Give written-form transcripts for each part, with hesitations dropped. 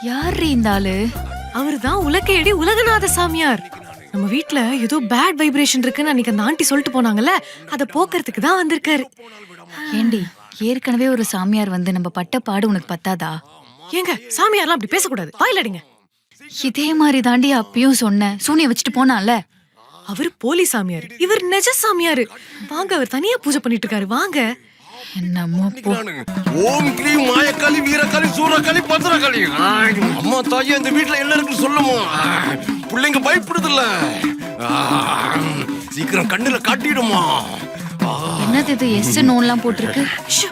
யாரு இந்த ஆளு? அவர்தான் உலக்கையடி உலகநாத சாமியார். நம்ம வீட்ல ஏதோ பேட் வைப்ரேஷன் இருக்குன்னு அன்னைக்கு அந்த ஆண்டி சொல்லிட்டு போனாங்கல்ல, அத போக்குறதுக்கு தான் வந்திருக்காரு. ஏண்டி, ஏற்கனவே ஒரு சாமியார் வந்து நம்ம பட்ட பாடு உனக்கு பத்தாதா? ஏங்க சாமியார்லாம் அப்படி பேசக்கூடாது, வாயில அடிங்க. இதே மாதிரி தாண்டி அப்பயும் சொன்னேன். சூனிய வச்சுட்டு போனான்ல. அவர் போலி சாமியார், இவர் நெஜ சாமியாரு. வாங்க, அவர் தனியா பூஜை பண்ணிட்டு இருக்காரு, வாங்க. என்னமோ போ. ஓம் கிரீம் மாயக்காளி வீரக்காளி சூரக்காளி பத்திரக்காளி. அம்மா தாயே, இந்த வீட்டுல என்ன இருக்கு சொல்லுமா? பிள்ளைங்க பயப்படுதுல்ல, சீக்கிரம் கண்ணுல காட்டிடுமா. என்னது இது எஸ் நோன்லாம் போட்டிருக்கு? ஷோ,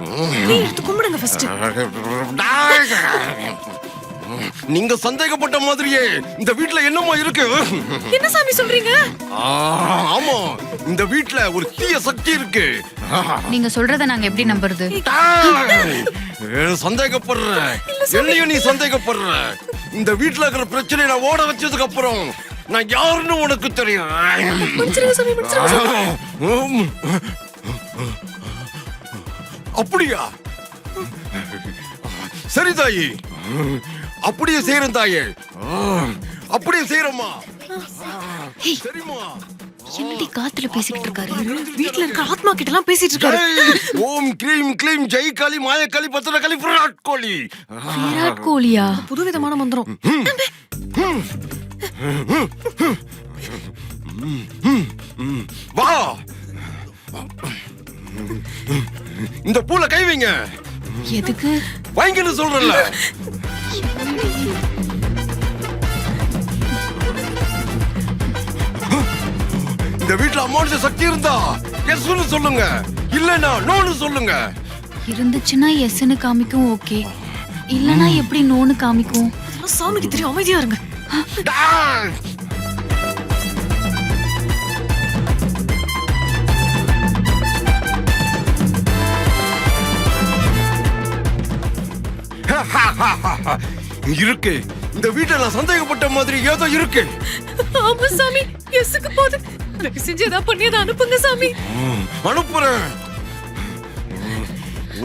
நீ எடுத்து கும்பிடுங்க ஃபர்ஸ்ட். நீங்க சந்தேகப்பட்ட மாதிரியே இந்த வீட்டுல என்னமா இருக்கு? என்ன சாமி சொல்றீங்க? ஆமா, இந்த வீட்டுல ஒரு தீய சக்தி இருக்கு. நீங்க சொல்றத நாங்க எப்படி நம்புறது? சந்தேகப்படுற என்னையும் நீ சந்தேகப்படுற. இந்த வீட்டுல இருக்கிற பிரச்சனை நான் ஓட வச்சதுக்கு அப்புறம் நான் யாருன்னு உனக்கு தெரியும். மன்னிச்சிருங்க சாமி, மன்னிச்சிருங்க சாமி. அப்படியா? சரி தாயி, அப்படியே செய்யறேன் தாயே, அப்படியே செய்யறம்மா. சரிம்மா. என்னடி காத்துல பேசிக்கிட்டு இருக்காரு? வீட்ல இருக்க ஆத்மா கிட்ட எல்லாம் பேசிட்டு இருக்காரு. ஓம் கிரீம் கிளீம் ஜெய் காளி மாயக்காளி பத்திரகாளி விராட் கோலி. விராட் கோலியா? புதுவிதமான மந்திரம். வா, இந்த பூல கை வைங்க. எதுக்கு? வாங்கின்னு சொல்றல. இந்த வீட்டுல அம்மாவுடைய சக்தி இருந்தா எஸ்ன்னு சொல்லுங்க, இல்லன்னா நோன்னு சொல்லுங்க. இருந்துச்சுன்னா எஸ்ன்னு காமிக்கும், ஓகே. இல்லனா எப்படி நோன்னு காமிக்கும்? அதெல்லாம் சாமிக்கு தெரியும், அமைதியா இருங்க. இருக்கு, இந்த வீட்டுல நான் சந்தேகப்பட்ட மாதிரி ஏதோ இருக்கு. ஆமா சாமி, எஸ்க்கு போது. தயவு செஞ்சு ஏதாவது பண்ணி அதை அனுப்புங்க சாமி. அனுப்புறேன்.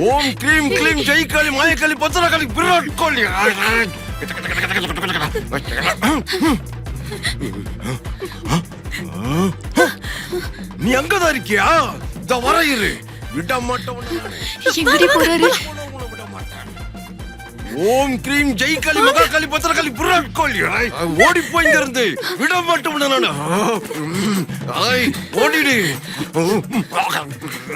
ஓம் கிரீம் கிளீம் ஜெய் காளி மாயக்காளி பத்திரகாளி விராட் கோலி. நீ அங்கதான் இருக்கியா? இந்த வர இரு, விட மாட்டோம். எங்கடி போறாரு? ஓம் கிரீம் ஜெய் காளி மகாகாளி பத்திரகாளி விராட் கோலி. ஓடி போய் இங்க இருந்து விட மாட்டோம். நானு ஓடிடு.